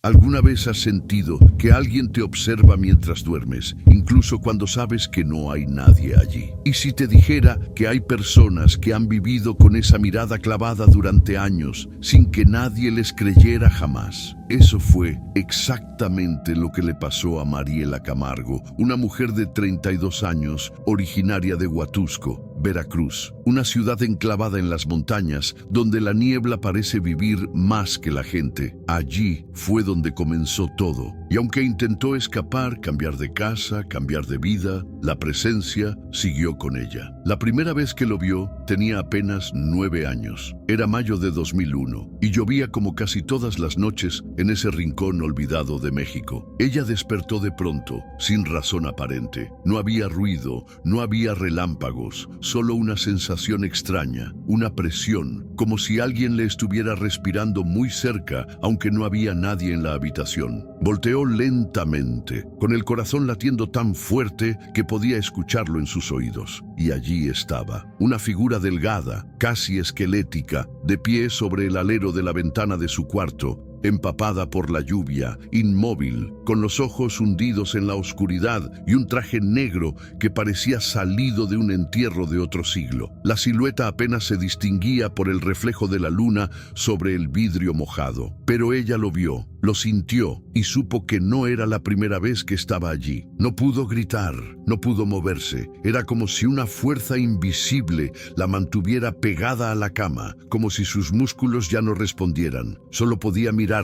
¿Alguna vez has sentido que alguien te observa mientras duermes, incluso cuando sabes que no hay nadie allí? ¿Y si te dijera que hay personas que han vivido con esa mirada clavada durante años, sin que nadie les creyera jamás? Eso fue exactamente lo que le pasó a Mariela Camargo, una mujer de 32 años, originaria de Huatusco, Veracruz, una ciudad enclavada en las montañas, donde la niebla parece vivir más que la gente. Allí fue donde comenzó todo. Y aunque intentó escapar, cambiar de casa, cambiar de vida, la presencia siguió con ella. La primera vez que lo vio, tenía apenas 9 años. Era mayo de 2001 y llovía como casi todas las noches en ese rincón olvidado de México. Ella despertó de pronto, sin razón aparente. No había ruido, no había relámpagos, solo una sensación extraña, una presión, como si alguien le estuviera respirando muy cerca, aunque no había nadie en la habitación. Volteó lentamente, con el corazón latiendo tan fuerte que podía escucharlo en sus oídos. Y allí estaba, una figura delgada, casi esquelética, de pie sobre el alero de la ventana de su cuarto, empapada por la lluvia, inmóvil, con los ojos hundidos en la oscuridad y un traje negro que parecía salido de un entierro de otro siglo. La silueta apenas se distinguía por el reflejo de la luna sobre el vidrio mojado. Pero ella lo vio, lo sintió y supo que no era la primera vez que estaba allí. No pudo gritar, no pudo moverse. Era como si una fuerza invisible la mantuviera pegada a la cama, como si sus músculos ya no respondieran. Solo podía mirarlo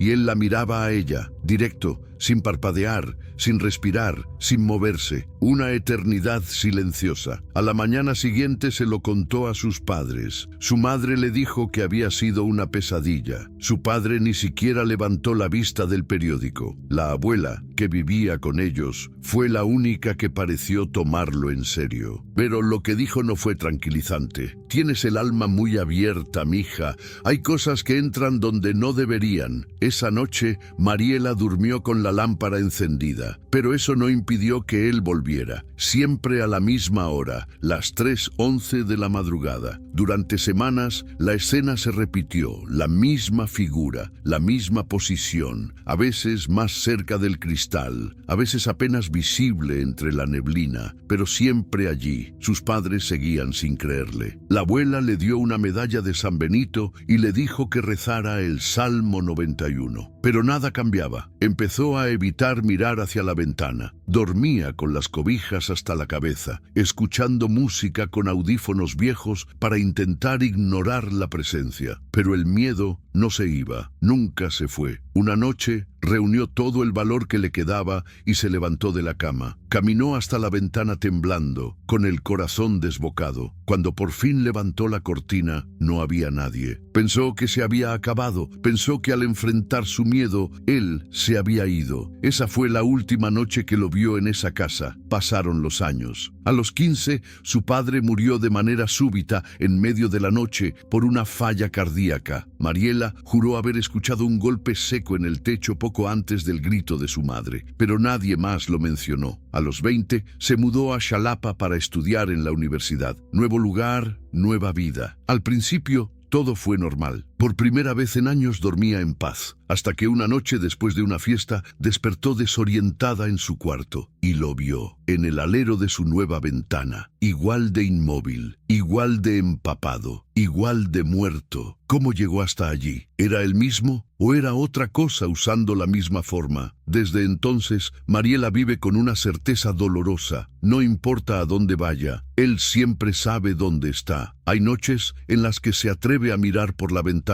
y él la miraba a ella, directo, sin parpadear, sin respirar, sin moverse. Una eternidad silenciosa. A la mañana siguiente se lo contó a sus padres. Su madre le dijo que había sido una pesadilla. Su padre ni siquiera levantó la vista del periódico. La abuela, que vivía con ellos, fue la única que pareció tomarlo en serio. Pero lo que dijo no fue tranquilizante. Tienes el alma muy abierta, mija. Hay cosas que entran donde no deberían. Esa noche, Mariela durmió con la lámpara encendida, pero eso no impidió que él volviera, siempre a la misma hora, las 3:11 de la madrugada. Durante semanas, la escena se repitió, la misma figura, la misma posición, a veces más cerca del cristal, a veces apenas visible entre la neblina, pero siempre allí. Sus padres seguían sin creerle. La abuela le dio una medalla de San Benito y le dijo que rezara el Salmo 91. Pero nada cambiaba. Empezó a evitar mirar hacia la ventana. Dormía con las cobijas hasta la cabeza, escuchando música con audífonos viejos para intentar ignorar la presencia. Pero el miedo no se iba, nunca se fue. Una noche reunió todo el valor que le quedaba y se levantó de la cama. Caminó hasta la ventana temblando, con el corazón desbocado. Cuando por fin levantó la cortina, no había nadie. Pensó que se había acabado, pensó que al enfrentar su miedo, él se había ido. Esa fue la última noche que lo vio en esa casa. Pasaron los años. A los 15, su padre murió de manera súbita en medio de la noche por una falla cardíaca. Mariela juró haber escuchado un golpe seco en el techo poco antes del grito de su madre, pero nadie más lo mencionó. A los 20, se mudó a Xalapa para estudiar en la universidad. Nuevo lugar, nueva vida. Al principio, todo fue normal. Por primera vez en años dormía en paz, hasta que una noche después de una fiesta despertó desorientada en su cuarto y lo vio en el alero de su nueva ventana, igual de inmóvil, igual de empapado, igual de muerto. ¿Cómo llegó hasta allí? ¿Era el mismo o era otra cosa usando la misma forma? Desde entonces, Mariela vive con una certeza dolorosa. No importa a dónde vaya, él siempre sabe dónde está. Hay noches en las que se atreve a mirar por la ventana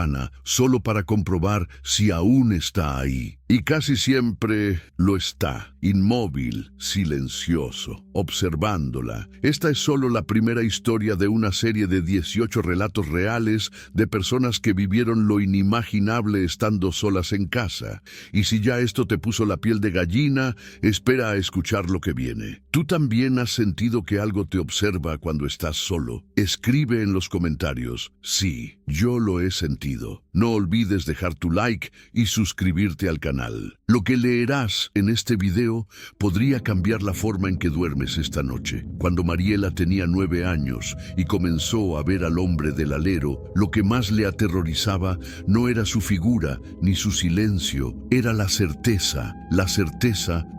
solo para comprobar si aún está ahí. Y casi siempre lo está, inmóvil, silencioso, observándola. Esta es solo la primera historia de una serie de 18 relatos reales de personas que vivieron lo inimaginable estando solas en casa. Y si ya esto te puso la piel de gallina, espera a escuchar lo que viene. ¿Tú también has sentido que algo te observa cuando estás solo? Escribe en los comentarios: sí, yo lo he sentido. No olvides dejar tu like y suscribirte al canal. Lo que leerás en este video podría cambiar la forma en que duermes esta noche. Cuando Mariela tenía 9 años y comenzó a ver al hombre del alero, lo que más le aterrorizaba no era su figura ni su silencio, era la certeza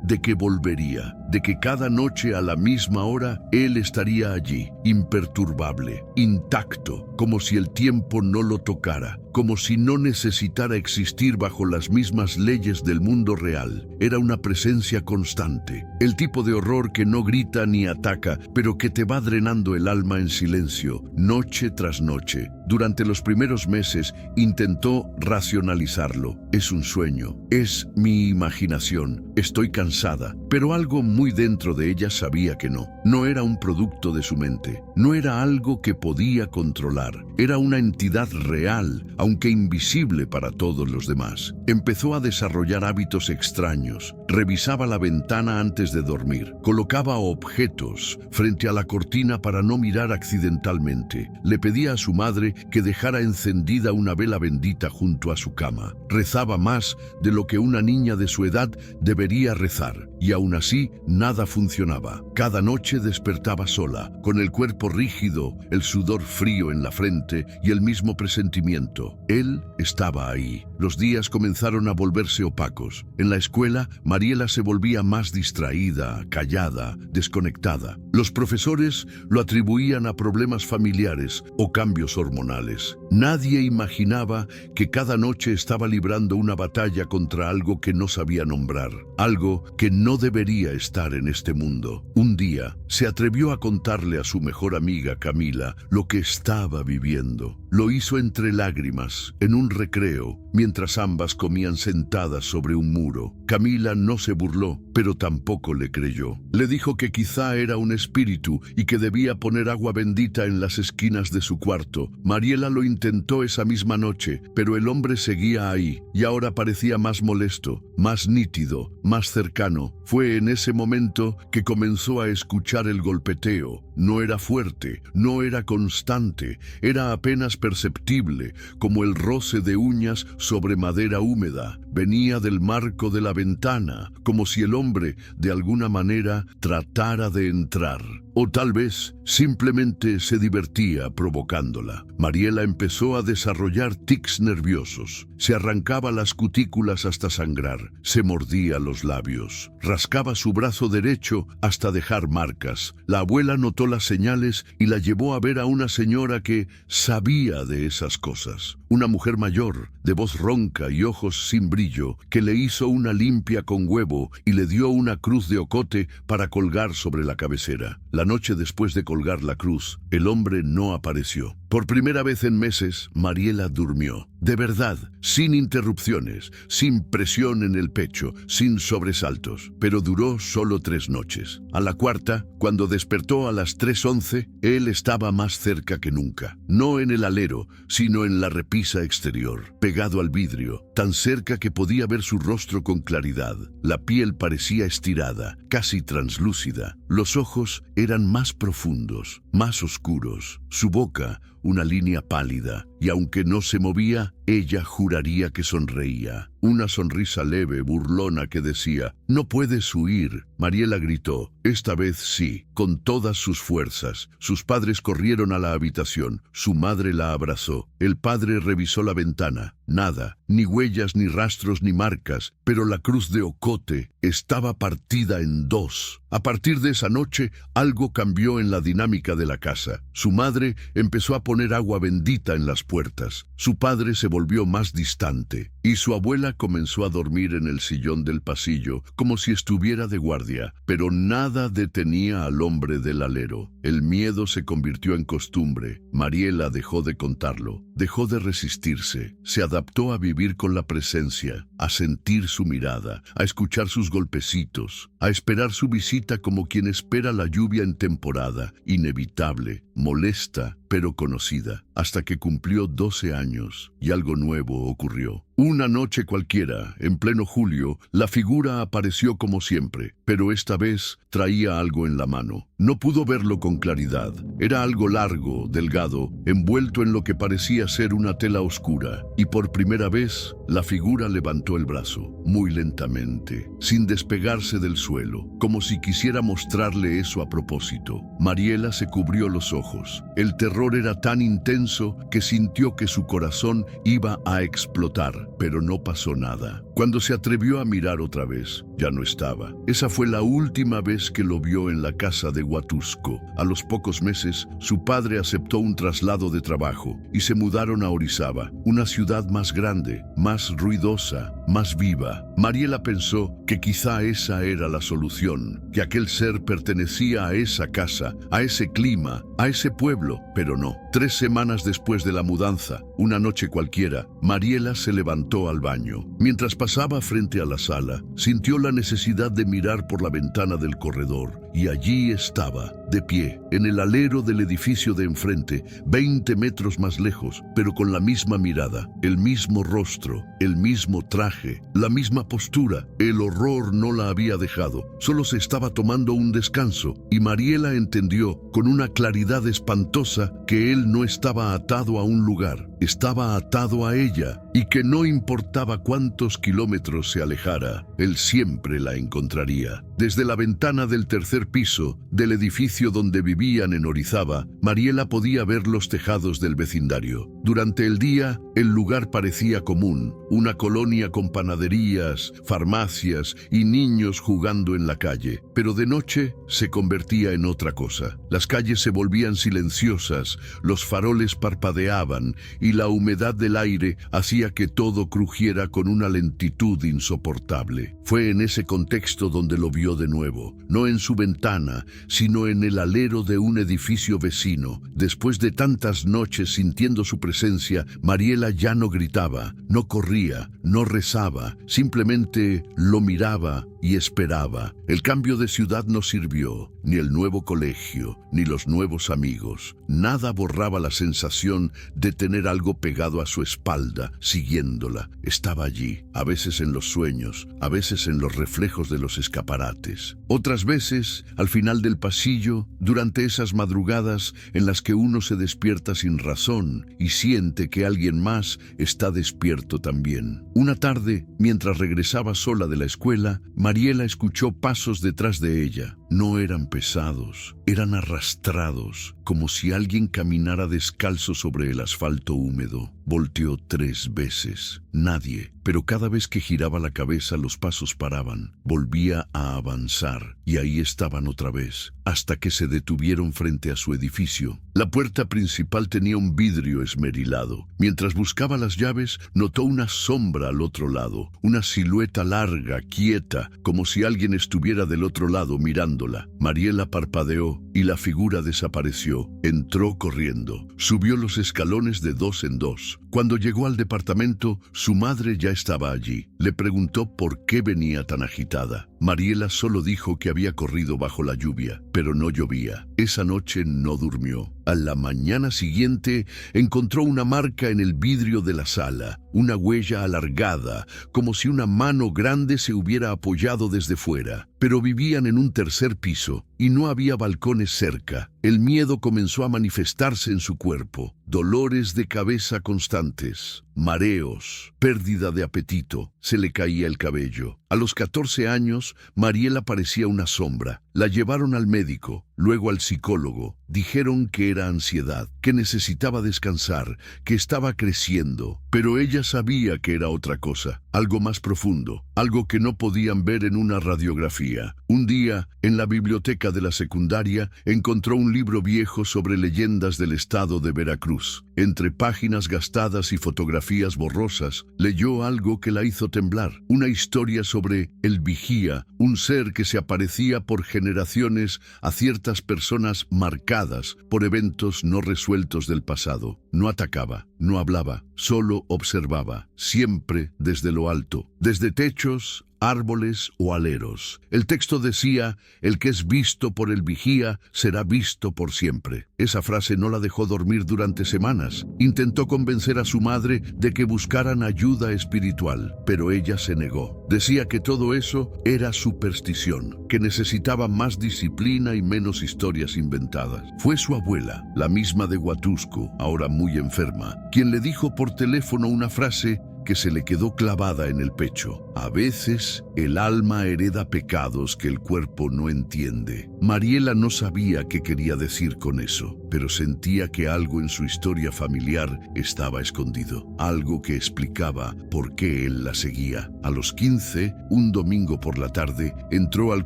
de que volvería, de que cada noche a la misma hora él estaría allí, imperturbable, intacto, como si el tiempo no lo tocara, como si no necesitara existir bajo las mismas leyes del mundo real. Era una presencia constante, el tipo de horror que no grita ni ataca, pero que te va drenando el alma en silencio, noche tras noche. Durante los primeros meses intentó racionalizarlo. Es un sueño, es mi imaginación, estoy cansada, pero algo muy dentro de ella sabía que no. No era un producto de su mente, no era algo que podía controlar, era una entidad real, aunque invisible para todos los demás. Empezó a desarrollar hábitos extraños, revisaba la ventana antes de dormir, colocaba objetos frente a la cortina para no mirar accidentalmente, le pedía a su madre que dejara encendida una vela bendita junto a su cama, rezaba más de lo que una niña de su edad debería rezar, y aún así nada funcionaba. Cada noche despertaba sola, con el cuerpo rígido, el sudor frío en la frente y el mismo presentimiento. Él estaba ahí. Los días comenzaron a volverse opacos. En la escuela, Mariela se volvía más distraída, callada, desconectada. Los profesores lo atribuían a problemas familiares o cambios hormonales. Nadie imaginaba que cada noche estaba librando una batalla contra algo que no sabía nombrar, algo que no debería estar en este mundo. Un día, se atrevió a contarle a su mejor amiga Camila lo que estaba viviendo. Lo hizo entre lágrimas, en un recreo, mientras ambas comían sentadas sobre un muro. Camila no se burló, pero tampoco le creyó. Le dijo que quizá era un espíritu y que debía poner agua bendita en las esquinas de su cuarto. Mariela lo intentó esa misma noche, pero el hombre seguía ahí, y ahora parecía más molesto, más nítido, más cercano. Fue en ese momento que comenzó a escuchar el golpeteo. No era fuerte, no era constante, era apenas perceptible, como el roce de uñas sobre madera húmeda. Venía del marco de la ventana, como si el hombre, de alguna manera, tratara de entrar. O tal vez simplemente se divertía provocándola. Mariela empezó a desarrollar tics nerviosos. Se arrancaba las cutículas hasta sangrar, se mordía los labios, rascaba su brazo derecho hasta dejar marcas. La abuela notó las señales y la llevó a ver a una señora que sabía de esas cosas. Una mujer mayor, de voz ronca y ojos sin brillo, que le hizo una limpia con huevo y le dio una cruz de ocote para colgar sobre la cabecera. La noche después de colgar la cruz, el hombre no apareció. Por primera vez en meses, Mariela durmió. De verdad, sin interrupciones, sin presión en el pecho, sin sobresaltos. Pero duró solo 3 noches. A la cuarta, cuando despertó a las 3:11, él estaba más cerca que nunca. No en el alero, sino en la repisa exterior, pegado al vidrio, tan cerca que podía ver su rostro con claridad. La piel parecía estirada, casi translúcida. Los ojos eran más profundos, más oscuros. Su boca, una línea pálida, y aunque no se movía, ella juraría que sonreía. Una sonrisa leve, burlona, que decía: «No puedes huir». Mariela gritó, esta vez sí, con todas sus fuerzas. Sus padres corrieron a la habitación. Su madre la abrazó. El padre revisó la ventana. Nada, ni huellas, ni rastros, ni marcas, pero la cruz de ocote estaba partida en 2. A partir de esa noche, algo cambió en la dinámica de la casa. Su madre empezó a poner agua bendita en las puertas. Su padre se volvió más distante, y su abuela comenzó a dormir en el sillón del pasillo, como si estuviera de guardia. Pero nada detenía al hombre del alero. El miedo se convirtió en costumbre. Mariela dejó de contarlo, dejó de resistirse. Se adaptó a vivir con la presencia, a sentir su mirada, a escuchar sus golpecitos, a esperar su visita como quien espera la lluvia en temporada, inevitable, molesta, pero conocida, hasta que cumplió 12 años y algo nuevo ocurrió. Una noche cualquiera, en pleno julio, la figura apareció como siempre, pero esta vez traía algo en la mano. No pudo verlo con claridad. Era algo largo, delgado, envuelto en lo que parecía ser una tela oscura, y por primera vez la figura levantó el brazo, muy lentamente, sin despegarse del suelo, como si quisiera mostrarle eso a propósito. Mariela se cubrió los ojos. El terror era tan intenso que sintió que su corazón iba a explotar, pero no pasó nada. Cuando se atrevió a mirar otra vez, ya no estaba. Esa fue la última vez que lo vio en la casa de Huatusco. A los pocos meses, su padre aceptó un traslado de trabajo y se mudaron a Orizaba, una ciudad más grande, más ruidosa, más viva. Mariela pensó que quizá esa era la solución, que aquel ser pertenecía a esa casa, a ese clima, a ese pueblo, pero no. 3 semanas después de la mudanza, una noche cualquiera, Mariela se levantó al baño. Mientras pasaba frente a la sala, sintió la necesidad de mirar por la ventana del corredor, y allí estaba, de pie, en el alero del edificio de enfrente, 20 metros más lejos, pero con la misma mirada, el mismo rostro, el mismo traje, la misma postura. El horror no la había dejado, solo se estaba tomando un descanso, y Mariela entendió con una claridad espantosa que él no estaba atado a un lugar, estaba atado a ella, y que no importaba cuántos kilómetros se alejara, él siempre la encontraría. Desde la ventana del tercer piso del edificio donde vivían en Orizaba, Mariela podía ver los tejados del vecindario. Durante el día, el lugar parecía común, una colonia con panaderías, farmacias y niños jugando en la calle. Pero de noche se convertía en otra cosa. Las calles se volvían silenciosas, los faroles parpadeaban y la humedad del aire hacía que todo crujiera con una lentitud insoportable. Fue en ese contexto donde lo vio de nuevo, no en su ventana, sino en el alero de un edificio vecino. Después de tantas noches sintiendo su presencia, Mariela ya no gritaba, no corría, no rezaba, simplemente lo miraba y esperaba. El cambio de ciudad no sirvió, ni el nuevo colegio, ni los nuevos amigos. Nada borraba la sensación de tener algo pegado a su espalda, siguiéndola. Estaba allí, a veces en los sueños, a veces en los reflejos de los escaparates. Otras veces, al final del pasillo, durante esas madrugadas en las que uno se despierta sin razón y siente que alguien más está despierto también. Una tarde, mientras regresaba sola de la escuela, Mariela escuchó pasos detrás de ella. No eran pesados, eran arrastrados, como si alguien caminara descalzo sobre el asfalto húmedo. Volteó 3 veces. Nadie, pero cada vez que giraba la cabeza los pasos paraban. Volvía a avanzar, y ahí estaban otra vez, hasta que se detuvieron frente a su edificio. La puerta principal tenía un vidrio esmerilado. Mientras buscaba las llaves, notó una sombra al otro lado, una silueta larga, quieta, como si alguien estuviera del otro lado mirándola. Mariela parpadeó y la figura desapareció. Entró corriendo. Subió los escalones de 2 en 2. Cuando llegó al departamento, su madre ya estaba allí. Le preguntó por qué venía tan agitada. Mariela solo dijo que había corrido bajo la lluvia, pero no llovía. Esa noche no durmió. A la mañana siguiente encontró una marca en el vidrio de la sala, una huella alargada, como si una mano grande se hubiera apoyado desde fuera. Pero vivían en un tercer piso y no había balcones cerca. El miedo comenzó a manifestarse en su cuerpo. Dolores de cabeza constantes, mareos, pérdida de apetito, se le caía el cabello. A los 14 años, Mariela parecía una sombra. La llevaron al médico, luego al psicólogo. Dijeron que era ansiedad, que necesitaba descansar, que estaba creciendo. Pero ella sabía que era otra cosa, algo más profundo, algo que no podían ver en una radiografía. Un día, en la biblioteca de la secundaria, encontró un libro viejo sobre leyendas del estado de Veracruz. Entre páginas gastadas y fotografías borrosas, leyó algo que la hizo temblar. Una historia sobre el vigía, un ser que se aparecía por generaciones a ciertas personas marcadas por eventos no resueltos del pasado. No atacaba, no hablaba, solo observaba, siempre desde lo alto. Desde techos árboles o aleros. El texto decía: el que es visto por el vigía será visto por siempre. Esa frase no la dejó dormir durante semanas. Intentó convencer a su madre de que buscaran ayuda espiritual, pero ella se negó. Decía que todo eso era superstición, que necesitaba más disciplina y menos historias inventadas. Fue su abuela, la misma de Huatusco, ahora muy enferma, quien le dijo por teléfono una frase que se le quedó clavada en el pecho: a veces el alma hereda pecados que el cuerpo no entiende. Mariela no sabía qué quería decir con eso, pero sentía que algo en su historia familiar estaba escondido, algo que explicaba por qué él la seguía. A los 15, un domingo por la tarde, entró al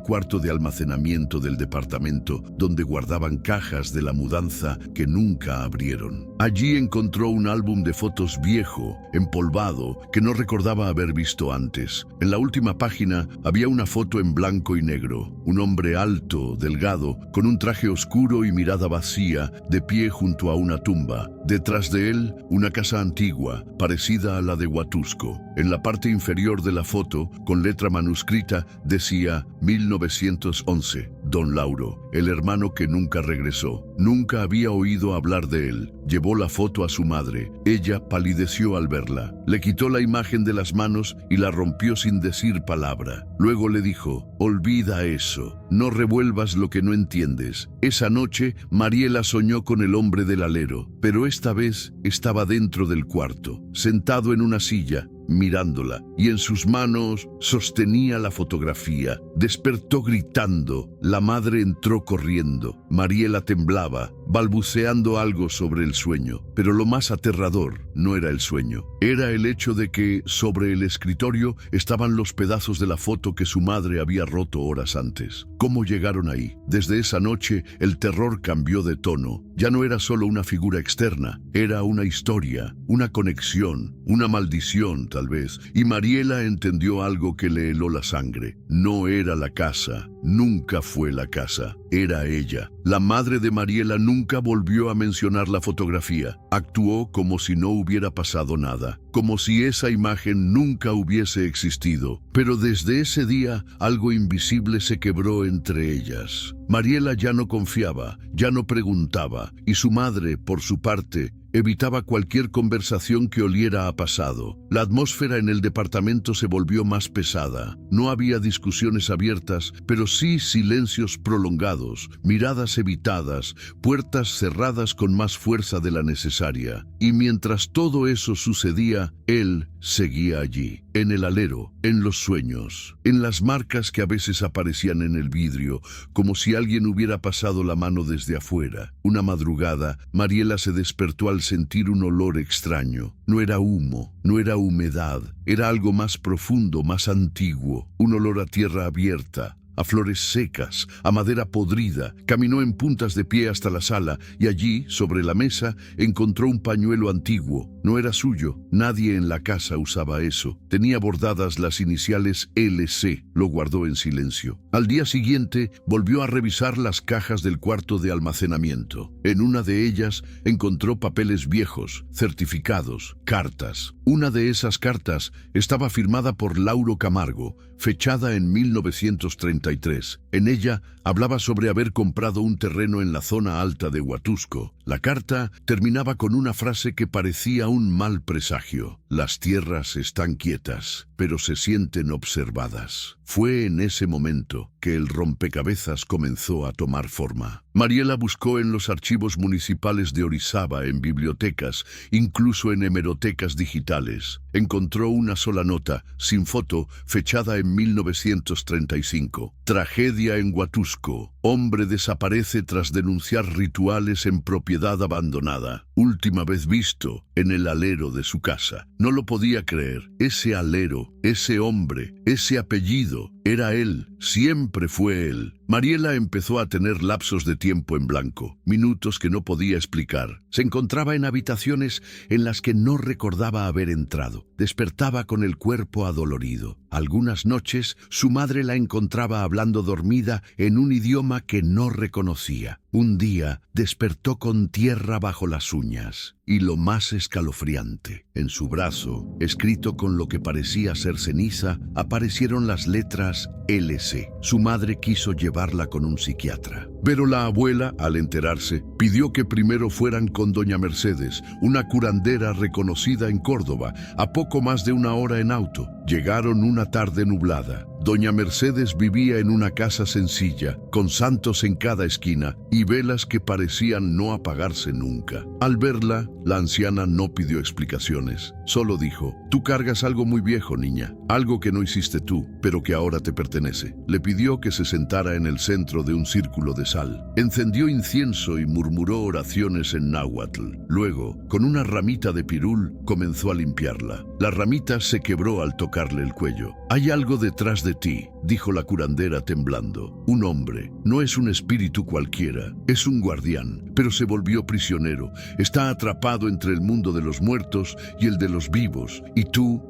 cuarto de almacenamiento del departamento donde guardaban cajas de la mudanza que nunca abrieron. Allí encontró un álbum de fotos viejo, empolvado, que no recordaba haber visto antes. En la última página había una foto en blanco y negro, un hombre alto, delgado, con un traje oscuro y mirada vacía, de pie junto a una tumba. Detrás de él, una casa antigua, parecida a la de Huatusco. En la parte inferior de la foto, con letra manuscrita, decía 1911, Don Lauro, el hermano que nunca regresó. Nunca había oído hablar de él. Llevó la foto a su madre. Ella palideció al verla. Le quitó la imagen de las manos y la rompió sin decir palabra. Luego le dijo: olvida eso, no revuelvas lo que no entiendes. Esa noche, Mariela soñó con el hombre del alero, pero esta vez estaba dentro del cuarto, sentado en una silla, mirándola, y en sus manos sostenía la fotografía. Despertó gritando. La madre entró corriendo. Mariela temblaba, balbuceando algo sobre el sueño. Pero lo más aterrador no era el sueño. Era el hecho de que, sobre el escritorio, estaban los pedazos de la foto que su madre había roto horas antes. ¿Cómo llegaron ahí? Desde esa noche, el terror cambió de tono. Ya no era solo una figura externa, era una historia, una conexión, una maldición tal vez. Y Mariela entendió algo que le heló la sangre. No era la casa, nunca fue la casa, era ella. La madre de Mariela nunca volvió a mencionar la fotografía. Actuó como si no hubiera pasado nada, como si esa imagen nunca hubiese existido. Pero desde ese día, algo invisible se quebró entre ellas. Mariela ya no confiaba, ya no preguntaba, y su madre, por su parte, evitaba cualquier conversación que oliera a pasado. La atmósfera en el departamento se volvió más pesada. No había discusiones abiertas, pero sí silencios prolongados, miradas evitadas, puertas cerradas con más fuerza de la necesaria. Y mientras todo eso sucedía, él seguía allí, en el alero, en los sueños, en las marcas que a veces aparecían en el vidrio, como si alguien hubiera pasado la mano desde afuera. Una madrugada, Mariela se despertó al sentir un olor extraño. No era humo, no era humedad, era algo más profundo, más antiguo, un olor a tierra abierta, a flores secas, a madera podrida. Caminó en puntas de pie hasta la sala y allí, sobre la mesa, encontró un pañuelo antiguo. No era suyo, nadie en la casa usaba eso. Tenía bordadas las iniciales LC, lo guardó en silencio. Al día siguiente, volvió a revisar las cajas del cuarto de almacenamiento. En una de ellas, encontró papeles viejos, certificados, cartas. Una de esas cartas estaba firmada por Lauro Camargo, fechada en 1933. En ella hablaba sobre haber comprado un terreno en la zona alta de Huatusco. La carta terminaba con una frase que parecía un mal presagio: las tierras están quietas, pero se sienten observadas. Fue en ese momento que el rompecabezas comenzó a tomar forma. Mariela buscó en los archivos municipales de Orizaba, en bibliotecas, incluso en hemerotecas digitales. Encontró una sola nota, sin foto, fechada en 1935. Tragedia en Huatusco. Hombre desaparece tras denunciar rituales en propiedad abandonada. Última vez visto en el alero de su casa. No lo podía creer. Ese alero, ese hombre, ese apellido, era él. Siempre fue él. Mariela empezó a tener lapsos de tiempo en blanco, minutos que no podía explicar. Se encontraba en habitaciones en las que no recordaba haber entrado. Despertaba con el cuerpo adolorido. Algunas noches, su madre la encontraba hablando dormida en un idioma que no reconocía. Un día, despertó con tierra bajo las uñas. uñas. Y lo más escalofriante, en su brazo, escrito con lo que parecía ser ceniza, aparecieron las letras LC. Su madre quiso llevarla con un psiquiatra. Pero la abuela, al enterarse, pidió que primero fueran con doña Mercedes, una curandera reconocida en Córdoba, a poco más de una hora en auto. Llegaron una tarde nublada. Doña Mercedes vivía en una casa sencilla, con santos en cada esquina y velas que parecían no apagarse nunca. Al verla, la anciana no pidió explicaciones. Solo dijo: «Tú cargas algo muy viejo, niña, algo que no hiciste tú, pero que ahora te pertenece». Le pidió que se sentara en el centro de un círculo de sal. Encendió incienso y murmuró oraciones en náhuatl. Luego, con una ramita de pirul, comenzó a limpiarla. La ramita se quebró al tocarle el cuello. «Hay algo detrás de ti», dijo la curandera temblando. «Un hombre, no es un espíritu cualquiera, es un guardián, pero se volvió prisionero. Está atrapado entre el mundo de los muertos y el de los vivos, y tú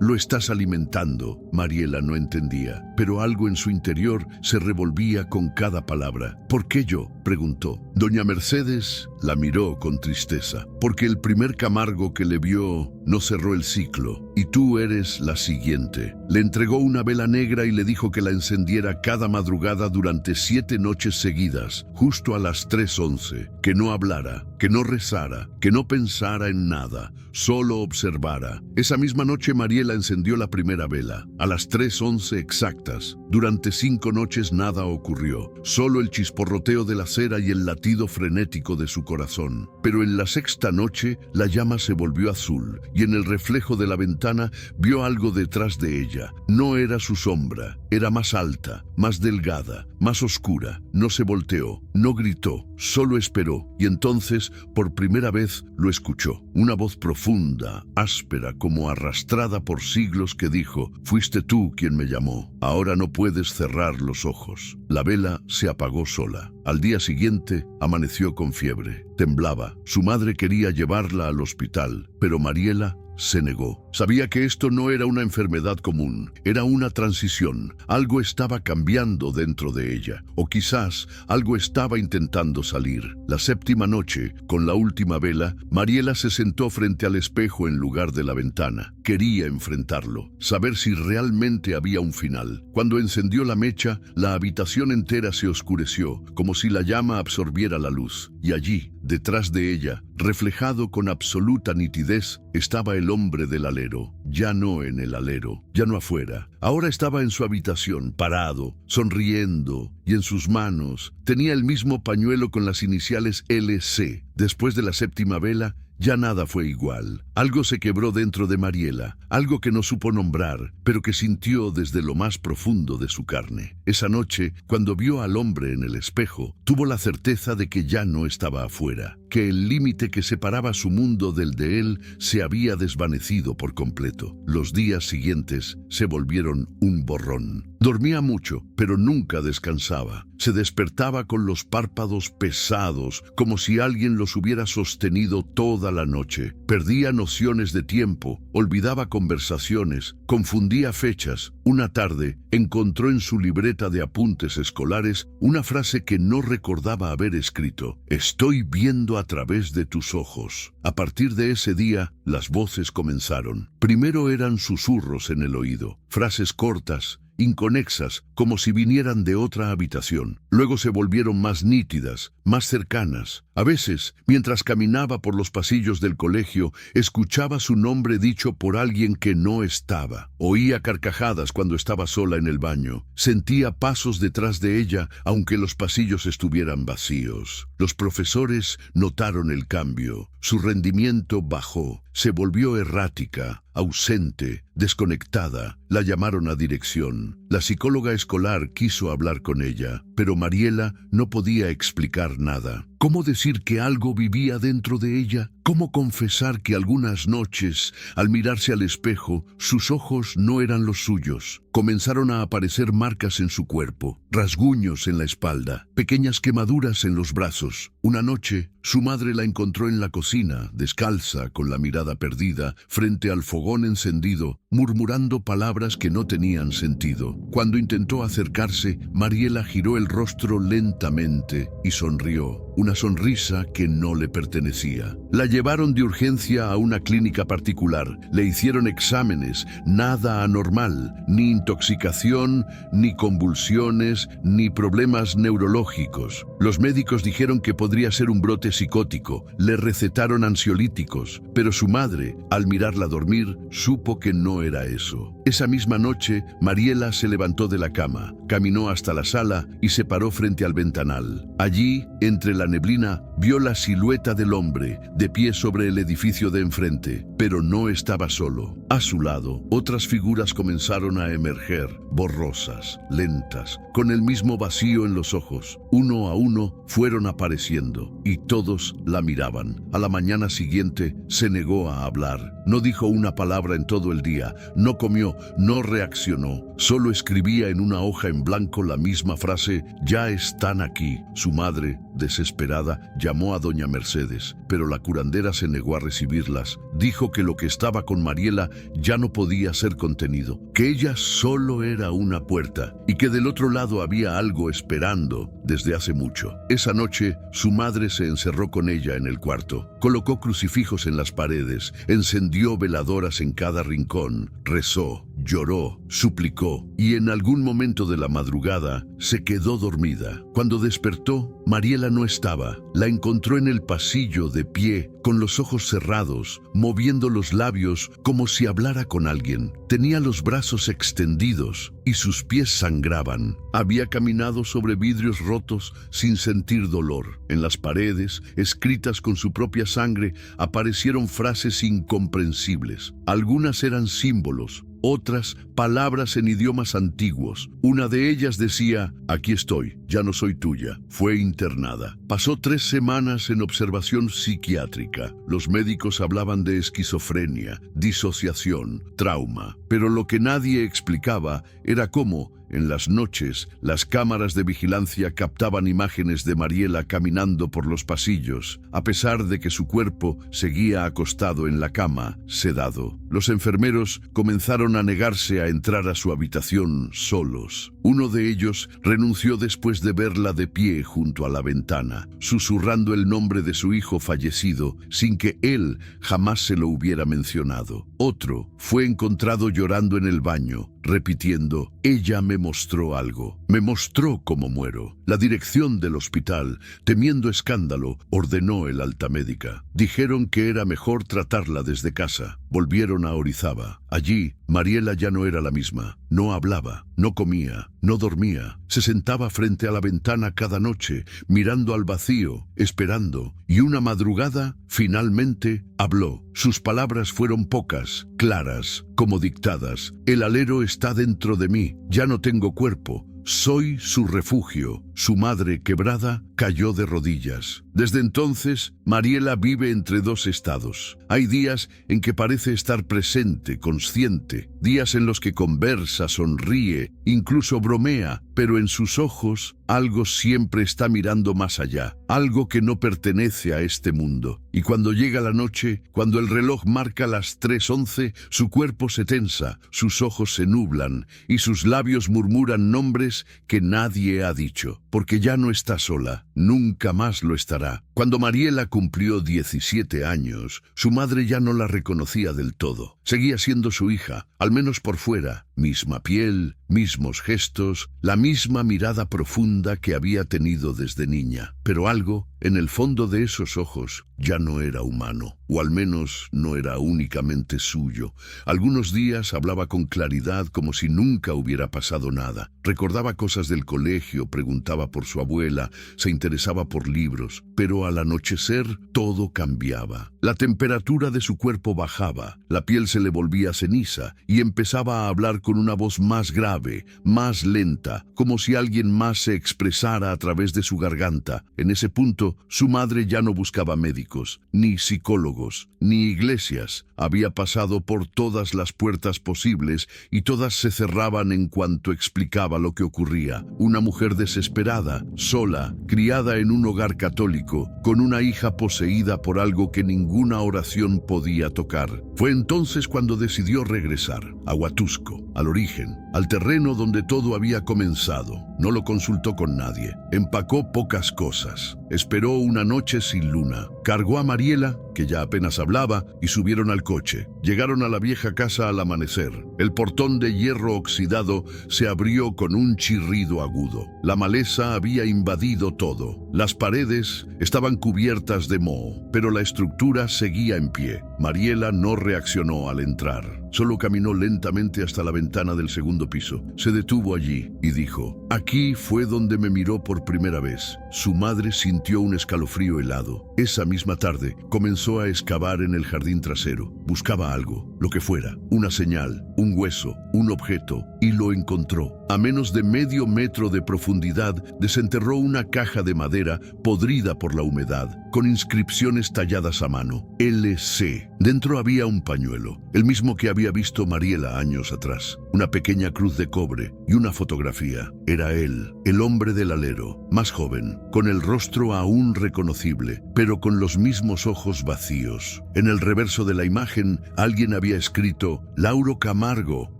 lo estás alimentando». Mariela no entendía, pero algo en su interior se revolvía con cada palabra. «¿Por qué yo?», preguntó. Doña Mercedes la miró con tristeza, porque el primer Camargo que le vio no cerró el ciclo, y tú eres la siguiente. Le entregó una vela negra y le dijo que la encendiera cada madrugada durante 7 noches seguidas, justo a las 3:11, que no hablara, que no rezara, que no pensara en nada, solo observara. Esa misma noche Mariela encendió la primera vela, a las 3:11 exactas. Durante 5 noches nada ocurrió, solo el chisporroteo de la cera y el latido frenético de su corazón. Pero en la 6ª noche la llama se volvió azul, y en el reflejo de la ventana vio algo detrás de ella. No era su sombra, era más alta, más delgada, más oscura. No se volteó, no gritó, solo esperó, y entonces, por primera vez, lo escuchó. Una voz profunda, áspera, como arrastrada por siglos, que dijo: «Fuiste tú quien me llamó. Ahora no puedes cerrar los ojos». La vela se apagó sola. Al día siguiente, amaneció con fiebre. Temblaba. Su madre quería llevarla al hospital, pero Mariela se negó. Sabía que esto no era una enfermedad común, era una transición. Algo estaba cambiando dentro de ella, o quizás algo estaba intentando salir. La 7ª noche, con la última vela, Mariela se sentó frente al espejo en lugar de la ventana. Quería enfrentarlo, saber si realmente había un final. Cuando encendió la mecha, la habitación entera se oscureció, como si la llama absorbiera la luz. Y allí, detrás de ella, reflejado con absoluta nitidez, estaba el hombre del alero. Ya no en el alero, ya no afuera. Ahora estaba en su habitación, parado, sonriendo, y en sus manos tenía el mismo pañuelo con las iniciales LC. Después de la 7ª vela, ya nada fue igual. Algo se quebró dentro de Mariela, algo que no supo nombrar, pero que sintió desde lo más profundo de su carne. Esa noche, cuando vio al hombre en el espejo, tuvo la certeza de que ya no estaba afuera, que el límite que separaba su mundo del de él se había desvanecido por completo. Los días siguientes se volvieron un borrón. Dormía mucho, pero nunca descansaba. Se despertaba con los párpados pesados, como si alguien los hubiera sostenido toda la noche. Perdía nociones de tiempo, olvidaba conversaciones, confundía fechas. Una tarde encontró en su libreta de apuntes escolares una frase que no recordaba haber escrito: «Estoy viendo a través de tus ojos». A partir de ese día, las voces comenzaron. Primero eran susurros en el oído, frases cortas, inconexas, como si vinieran de otra habitación. Luego se volvieron más nítidas, más cercanas. A veces, mientras caminaba por los pasillos del colegio, escuchaba su nombre dicho por alguien que no estaba. Oía carcajadas cuando estaba sola en el baño. Sentía pasos detrás de ella, aunque los pasillos estuvieran vacíos. Los profesores notaron el cambio. Su rendimiento bajó. Se volvió errática, ausente, desconectada. La llamaron a dirección. La psicóloga escolar quiso hablar con ella, pero Mariela no podía explicar nada. ¿Cómo decir que algo vivía dentro de ella? ¿Cómo confesar que algunas noches, al mirarse al espejo, sus ojos no eran los suyos? Comenzaron a aparecer marcas en su cuerpo, rasguños en la espalda, pequeñas quemaduras en los brazos. Una noche, su madre la encontró en la cocina, descalza, con la mirada perdida, frente al fogón encendido, murmurando palabras que no tenían sentido. Cuando intentó acercarse, Mariela giró el rostro lentamente y sonrió. una sonrisa que no le pertenecía. La llevaron de urgencia a una clínica particular, le hicieron exámenes, nada anormal, ni intoxicación, ni convulsiones, ni problemas neurológicos. Los médicos dijeron que podría ser un brote psicótico, le recetaron ansiolíticos, pero su madre, al mirarla dormir, supo que no era eso. Esa misma noche, Mariela se levantó de la cama, caminó hasta la sala y se paró frente al ventanal. Allí, entre la neblina, vio la silueta del hombre, de pie sobre el edificio de enfrente, pero no estaba solo. A su lado, otras figuras comenzaron a emerger, borrosas, lentas, con el mismo vacío en los ojos. Uno a uno fueron apareciendo, y todos la miraban. A la mañana siguiente, se negó a hablar. No dijo una palabra en todo el día, no comió, no reaccionó. Solo escribía en una hoja en blanco la misma frase: «Ya están aquí». Su madre, desesperada, llamó a doña Mercedes, pero la curandera se negó a recibirlas. Dijo que lo que estaba con Mariela ya no podía ser contenido, que ella solo era una puerta y que del otro lado había algo esperando desde hace mucho. Esa noche, su madre se encerró con ella en el cuarto, colocó crucifijos en las paredes, encendió veladoras en cada rincón, rezó, lloró, suplicó y en algún momento de la madrugada se quedó dormida. Cuando despertó, Mariela no estaba. La encontró en el pasillo de pie, con los ojos cerrados, moviendo los labios como si hablara con alguien. Tenía los brazos extendidos y sus pies sangraban. Había caminado sobre vidrios rotos sin sentir dolor. En las paredes, escritas con su propia sangre, aparecieron frases incomprensibles. Algunas eran símbolos, otras palabras en idiomas antiguos. Una de ellas decía: «Aquí estoy, ya no soy tuya». Fue internada. Pasó 3 semanas en observación psiquiátrica. Los médicos hablaban de esquizofrenia, disociación, trauma. Pero lo que nadie explicaba era cómo, en las noches, las cámaras de vigilancia captaban imágenes de Mariela caminando por los pasillos, a pesar de que su cuerpo seguía acostado en la cama, sedado. Los enfermeros comenzaron a negarse a entrar a su habitación solos. Uno de ellos renunció después de verla de pie junto a la ventana, susurrando el nombre de su hijo fallecido sin que él jamás se lo hubiera mencionado. Otro fue encontrado llorando en el baño, repitiendo: «Ella me mostró algo, me mostró cómo muero». La dirección del hospital, temiendo escándalo, ordenó el alta médica. Dijeron que era mejor tratarla desde casa. Volvieron a Orizaba. Allí, Mariela ya no era la misma. No hablaba, no comía, no dormía. Se sentaba frente a la ventana cada noche, mirando al vacío, esperando. Y una madrugada, finalmente, habló. Sus palabras fueron pocas, claras, como dictadas. «El alero está dentro de mí, ya no tengo cuerpo. Soy su refugio». Su madre, quebrada, cayó de rodillas. Desde entonces, Mariela vive entre 2 estados. Hay días en que parece estar presente, consciente, días en los que conversa, sonríe, incluso bromea, pero en sus ojos algo siempre está mirando más allá, algo que no pertenece a este mundo. Y cuando llega la noche, cuando el reloj marca las 3:11, su cuerpo se tensa, sus ojos se nublan y sus labios murmuran nombres que nadie ha dicho, porque ya no está sola, nunca más lo estará. Cuando Mariela cumplió 17 años, su madre ya no la reconocía del todo. Seguía siendo su hija, al menos por fuera, misma piel, mismos gestos, la misma mirada profunda que había tenido desde niña. Pero algo, en el fondo de esos ojos, ya no era humano, o al menos no era únicamente suyo. Algunos días hablaba con claridad como si nunca hubiera pasado nada. Recordaba cosas del colegio, preguntaba por su abuela, se interesaba por libros, pero al anochecer todo cambiaba. La temperatura de su cuerpo bajaba, la piel se le volvía ceniza y empezaba a hablar con una voz más grave, más lenta, como si alguien más se expresara a través de su garganta. En ese punto, su madre ya no buscaba médicos, ni psicólogos, ni iglesias. Había pasado por todas las puertas posibles y todas se cerraban en cuanto explicaba lo que ocurría. Una mujer desesperada, sola, criada en un hogar católico, con una hija poseída por algo que ninguna oración podía tocar. Fue entonces cuando decidió regresar a Huatusco, al origen, al terreno donde todo había comenzado. No lo consultó con nadie. Empacó pocas cosas. Esperó una noche sin luna. Cargó a Mariela, que ya apenas hablaba, y subieron al coche. Llegaron a la vieja casa al amanecer. El portón de hierro oxidado se abrió con un chirrido agudo. La maleza había invadido todo. Las paredes estaban cubiertas de moho, pero la estructura seguía en pie. Mariela no reaccionó al entrar. Solo caminó lentamente hasta la ventana del segundo piso. Se detuvo allí y dijo: «Aquí fue donde me miró por primera vez». Su madre sintió un escalofrío helado. Esa misma tarde comenzó a excavar en el jardín trasero. Buscaba algo, lo que fuera, una señal, un hueso, un objeto, y lo encontró. A menos de medio metro de profundidad desenterró una caja de madera podrida por la humedad, con inscripciones talladas a mano. LC. Dentro había un pañuelo, el mismo que había visto Mariela años atrás. Una pequeña cruz de cobre y una fotografía. Era él, el hombre del alero, más joven, con el rostro aún reconocible, pero con los mismos ojos vacíos. En el reverso de la imagen, alguien había escrito: «Lauro Camargo,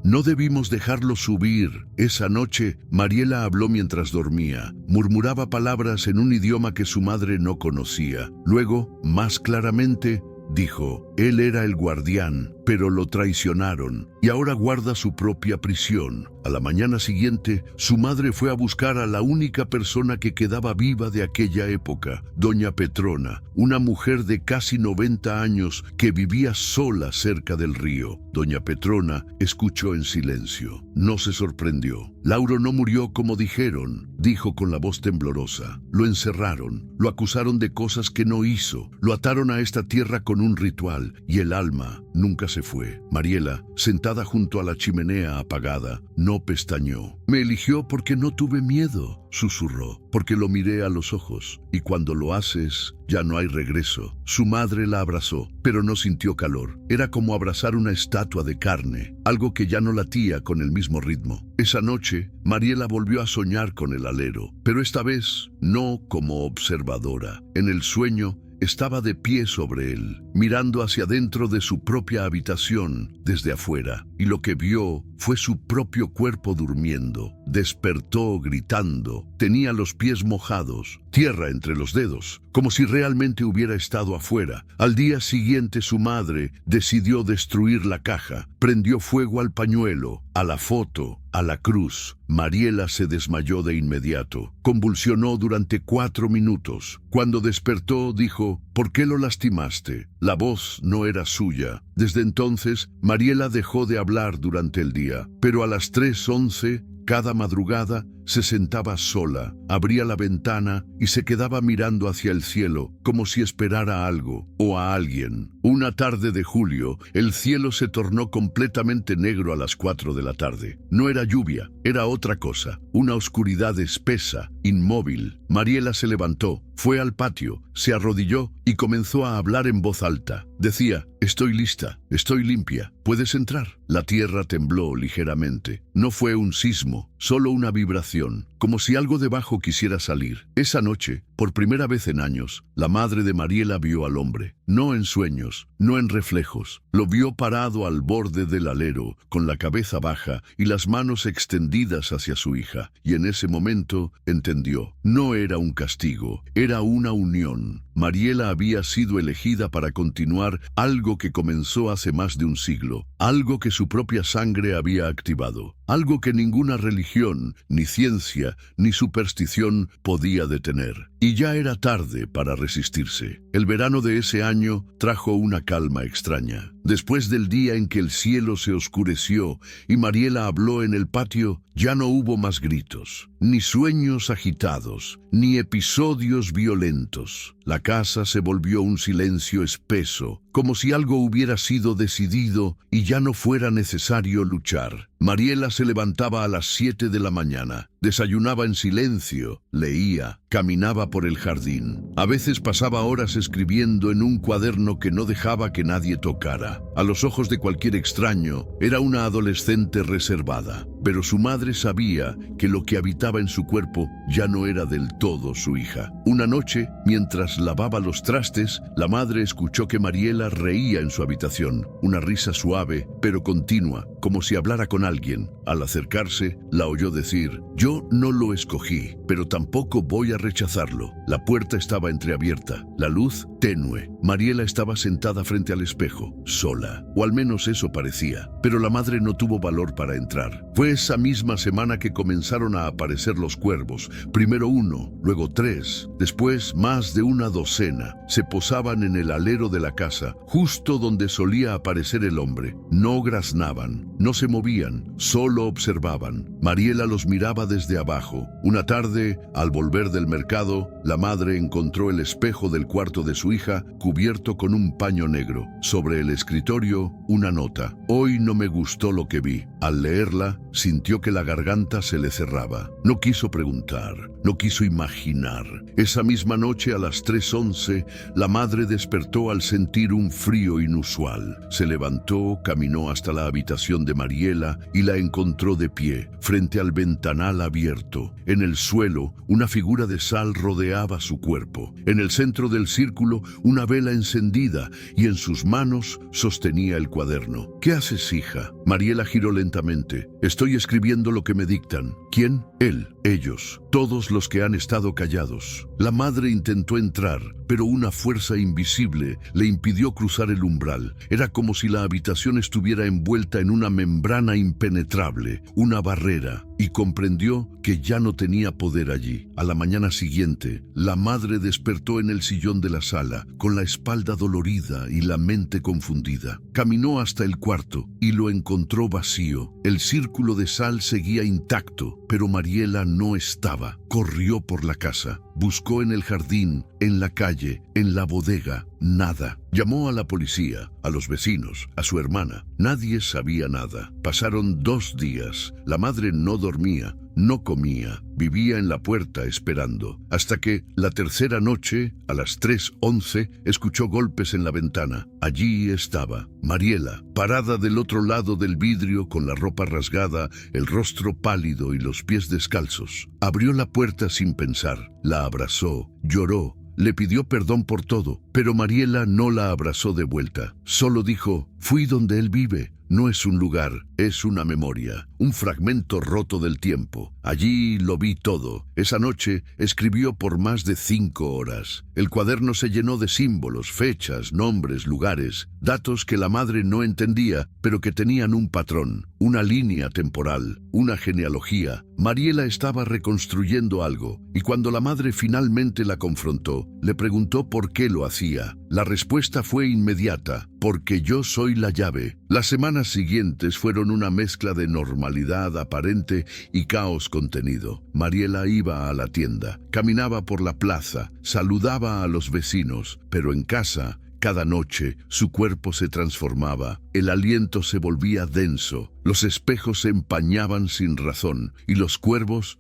no debimos dejarlo subir». Esa noche, Mariela habló mientras dormía. Murmuraba palabras en un idioma que su madre no conocía. Luego, más claramente, dijo: «Él era el guardián, pero lo traicionaron y ahora guarda su propia prisión». A la mañana siguiente, su madre fue a buscar a la única persona que quedaba viva de aquella época, doña Petrona, una mujer de casi 90 años que vivía sola cerca del río. Doña Petrona escuchó en silencio. No se sorprendió. «Lauro no murió como dijeron», dijo con la voz temblorosa. «Lo encerraron, lo acusaron de cosas que no hizo, lo ataron a esta tierra con un ritual y el alma nunca se fue». Mariela, sentada junto a la chimenea apagada, no pestañeó. «Me eligió porque no tuve miedo», susurró, «porque lo miré a los ojos, y cuando lo haces, ya no hay regreso». Su madre la abrazó, pero no sintió calor. Era como abrazar una estatua de carne, algo que ya no latía con el mismo ritmo. Esa noche, Mariela volvió a soñar con el alero, pero esta vez no como observadora. En el sueño, estaba de pie sobre él, mirando hacia dentro de su propia habitación desde afuera, y lo que vio fue su propio cuerpo durmiendo. Despertó gritando, tenía los pies mojados, tierra entre los dedos, como si realmente hubiera estado afuera. Al día siguiente su madre decidió destruir la caja, prendió fuego al pañuelo, a la foto, a la cruz. Mariela se desmayó de inmediato, convulsionó durante 4 minutos. Cuando despertó dijo: «¿Por qué lo lastimaste?». La voz no era suya. Desde entonces, Mariela dejó de hablar durante el día, pero a las 3:11, cada madrugada, se sentaba sola, abría la ventana y se quedaba mirando hacia el cielo, como si esperara algo o a alguien. Una tarde de julio, el cielo se tornó completamente negro a las 4 de la tarde. No era lluvia, era otra cosa, una oscuridad espesa, inmóvil. Mariela se levantó, fue al patio, se arrodilló y comenzó a hablar en voz alta. Decía: «Estoy lista, estoy limpia, puedes entrar». La tierra tembló ligeramente. No fue un sismo, solo una vibración, como si algo debajo quisiera salir. Esa noche, por primera vez en años, la madre de Mariela vio al hombre, no en sueños, no en reflejos. Lo vio parado al borde del alero, con la cabeza baja y las manos extendidas hacia su hija, y en ese momento entendió. No era un castigo, era una unión. Mariela había sido elegida para continuar algo que comenzó hace más de un siglo, algo que su propia sangre había activado, algo que ninguna religión, ni ciencia, ni superstición podía detener. Y ya era tarde para resistirse. El verano de ese año trajo una calma extraña. Después del día en que el cielo se oscureció y Mariela habló en el patio, ya no hubo más gritos, ni sueños agitados, ni episodios violentos. La casa se volvió un silencio espeso, como si algo hubiera sido decidido y ya no fuera necesario luchar. Mariela se levantaba a las 7 de la mañana, desayunaba en silencio, leía, caminaba por el jardín. A veces pasaba horas escribiendo en un cuaderno que no dejaba que nadie tocara. A los ojos de cualquier extraño, era una adolescente reservada, pero su madre sabía que lo que habitaba en su cuerpo ya no era del todo su hija. Una noche, mientras lavaba los trastes, la madre escuchó que Mariela reía en su habitación, una risa suave pero continua, como si hablara con alguien. Al acercarse, la oyó decir: «Yo no lo escogí, pero tampoco voy a rechazarlo». La puerta estaba entreabierta, la luz tenue. Mariela estaba sentada frente al espejo, sola, o al menos eso parecía, pero la madre no tuvo valor para entrar. Fue esa misma semana que comenzaron a aparecer los cuervos, primero uno, luego 3, después más de una docena. Se posaban en el alero de la casa, justo donde solía aparecer el hombre. No graznaban, no se movían, solo observaban. Mariela los miraba desde abajo. Una tarde, al volver del mercado, la madre encontró el espejo del cuarto de su hija cubierto con un paño negro. Sobre el escritorio, una nota: «Hoy no me gustó lo que vi». Al leerla, sintió que la garganta se le cerraba. No quiso preguntar, no quiso imaginar. Esa misma noche, a las 3:11, la madre despertó al sentir un frío inusual. Se levantó, caminó hasta la habitación de Mariela y la encontró de pie, frente al ventanal abierto. En el suelo, una figura de sal rodeaba su cuerpo. En el centro del círculo, una vela encendida, y en sus manos sostenía el cuaderno. «¿Qué haces, hija?». Mariela giró lentamente. «Estoy escribiendo lo que me dictan». «¿Quién?». «Él, ellos, todos los que han estado callados». La madre intentó entrar, pero una fuerza invisible le impidió cruzar el umbral. Era como si la habitación estuviera envuelta en una membrana impenetrable, una barrera, y comprendió que ya no tenía poder allí. A la mañana siguiente, la madre despertó en el sillón de la sala, con la espalda dolorida y la mente confundida. Caminó hasta el cuarto y lo encontró vacío. El círculo de sal seguía intacto, pero Mariela no estaba. Corrió por la casa, buscó en el jardín, en la calle, en la bodega. Nada. Llamó a la policía, a los vecinos, a su hermana. Nadie sabía nada. Pasaron 2 días. La madre no dormía, no comía, vivía en la puerta esperando, hasta que, la tercera noche, a las 3:11, escuchó golpes en la ventana. Allí estaba Mariela, parada del otro lado del vidrio con la ropa rasgada, el rostro pálido y los pies descalzos. Abrió la puerta sin pensar, la abrazó, lloró, le pidió perdón por todo, pero Mariela no la abrazó de vuelta. Solo dijo: «Fui donde él vive». No es un lugar, es una memoria, un fragmento roto del tiempo. Allí lo vi todo. Esa noche escribió por más de 5 horas. El cuaderno se llenó de símbolos, fechas, nombres, lugares, datos que la madre no entendía, pero que tenían un patrón, una línea temporal, una genealogía. Mariela estaba reconstruyendo algo, y cuando la madre finalmente la confrontó, le preguntó por qué lo hacía. La respuesta fue inmediata: «Porque yo soy la llave». Las semanas siguientes fueron una mezcla de normalidad aparente y caos contenido. Mariela iba a la tienda, caminaba por la plaza, saludaba a los vecinos, pero en casa, cada noche, su cuerpo se transformaba, el aliento se volvía denso, los espejos se empañaban sin razón, y los cuervos